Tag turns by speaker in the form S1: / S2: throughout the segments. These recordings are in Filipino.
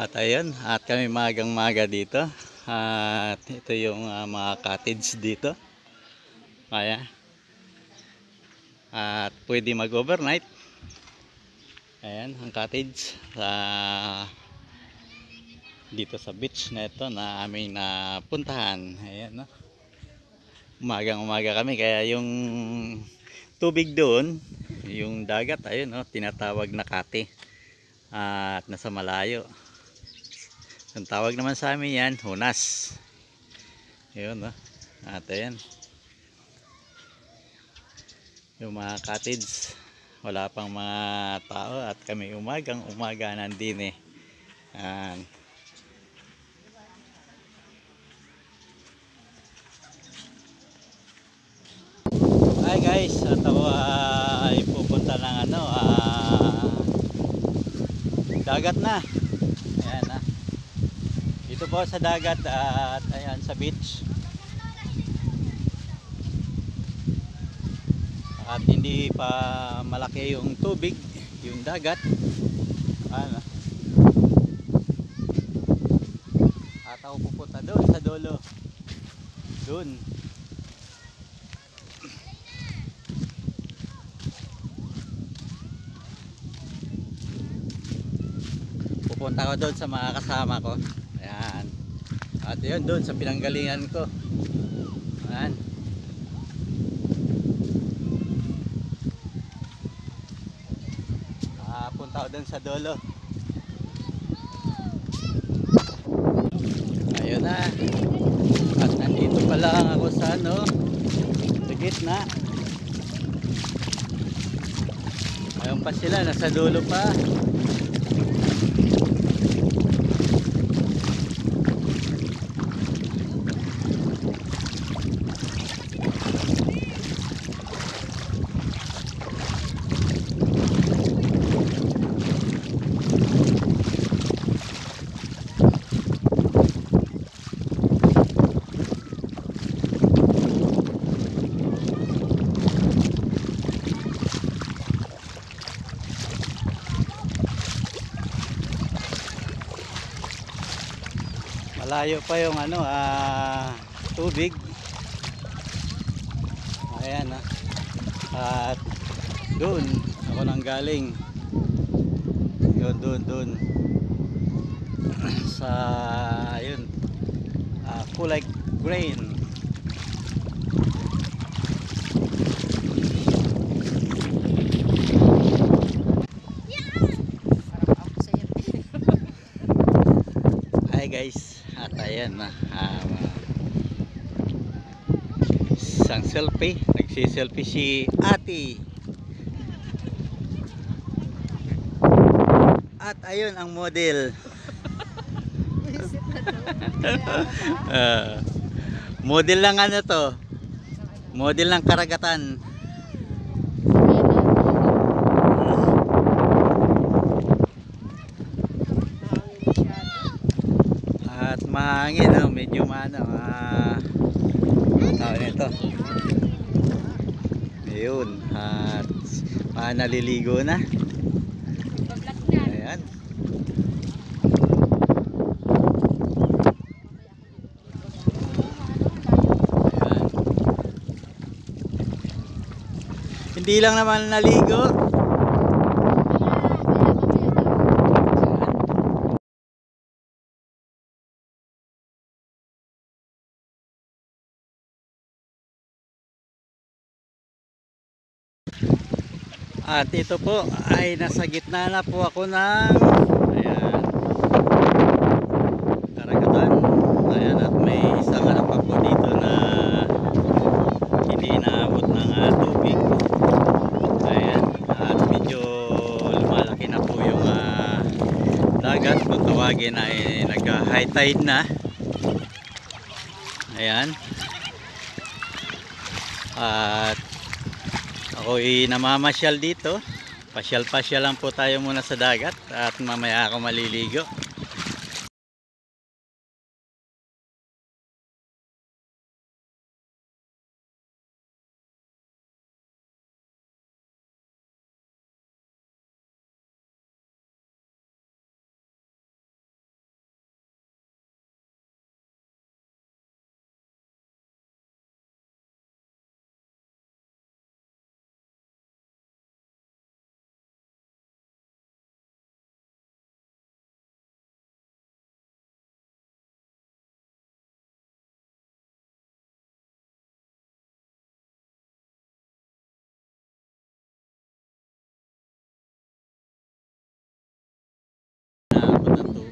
S1: At ayun, at kami magang-maga dito. At ito yung mga cottage dito. Kaya, at pwede mag-overnight. Ayan, ang cottage dito sa beach na ito na aming napuntahan. Ayan, no? Umagang-umaga kami, kaya yung tubig doon, yung dagat, ayun, no? Tinatawag na Kati. At nasa malayo. Ang tawag naman sa amin yan, Hunas. Ayun, no? At ayan, yung mga cottage, wala pang mga tao at kami umaga nandun eh. Ayan. Hi guys, at ako ay pupunta ng dagat na. Ayan na. Dito po sa dagat at ayan sa beach. At hindi pa malaki yung tubig, yung dagat. Ano? At ako pupunta doon sa dulo. Doon. Pupunta ko doon sa mga kasama ko. Ayan. At yun doon sa pinanggalingan ko. Ayan. Punta ko doon sa dulo. Ayun na. At nandito pa lang ako sa sa gitna. Ayun pa sila, nasa dulo pa. Malayo pa yung tubig. Ayan at doon ako nang galing. Doon sa ayun kulay green. Hi guys, at ayan na isang selfie, nagsiselfie si ate. At ayun ang model. Model lang to, model ng karagatan. At mahangin, medyo tawag nito. Ayun, at naliligo na. Ayan. Hindi lang naman naligo. At ito po ay nasa gitna na po ako ng ayan, karagatan. Ayan, at may isang pa po dito na hindi inaabot ng tubig. Ayan, at medyo lumalaki na po yung dagat. Kung tawagin ay nag-high tide na. Ayan. At ako'y namamasyal dito. Pasyal-pasyal lang po tayo muna sa dagat at mamaya ako maliligo.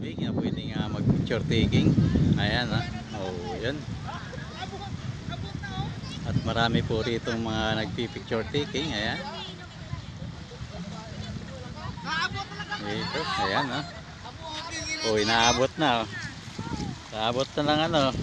S1: tubig na pwede nga mag picture taking. Ayan ha. Oh, yan. At marami po rito mga nagpi-picture taking. Ayan. Ito, ayan ha. Oh, inaabot na. Inaabot na lang ano.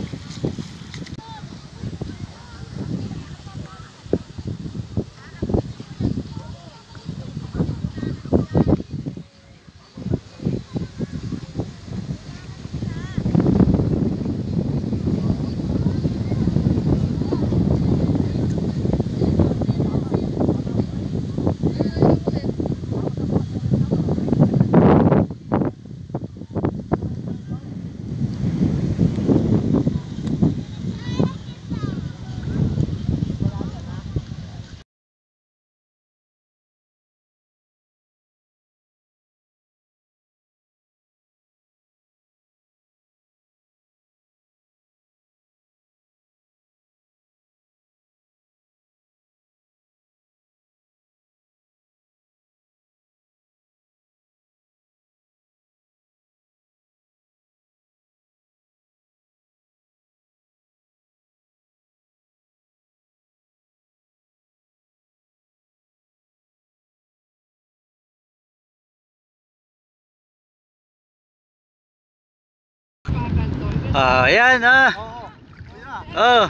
S1: Ayan ha. Oh.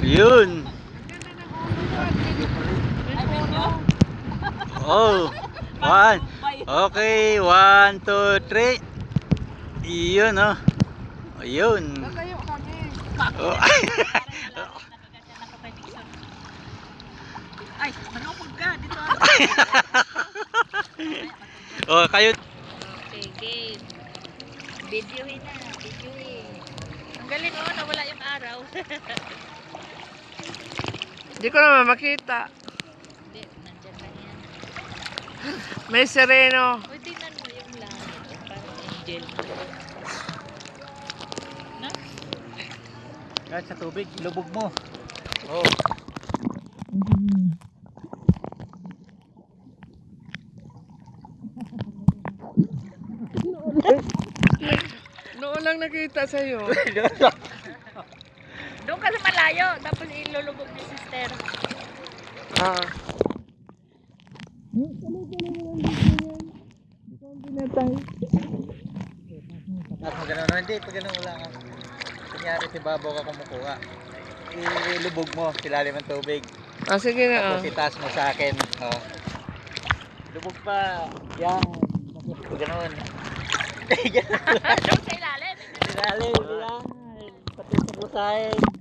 S1: Yun. Oh. One. Okay, 1, 2, 3. Yun oh. Yun. Oh.
S2: Ay, manupog ka dito.
S1: Oh, kayo.
S2: Okay, game. Videohin na, videohin. Ang galing oh, nawala yung araw.
S3: Hindi ko naman makita.
S2: Hindi, nandyan lang yan.
S3: May sereno.
S2: O, tingnan mo yung langit. Parang angel. Na?
S1: Kahit sa tubig, lubog mo. Oh.
S3: Noon lang nakita sa'yo.
S2: Doon ka sa malayo, tapos ilulubog ni sister.
S3: Ah.
S1: At pag gano'n, hindi, pag gano'n wala ka. Kunyari si Babaw ka kumukuha. Ilubog mo, silalim ang tubig.
S3: Ah, sige na.
S1: Tapos itaas mo sa akin. Oh. Lubog pa. Yan. Pag gano'n.
S2: Doon sa ilalim.
S1: Silalim, yan. Patusok mo sa akin.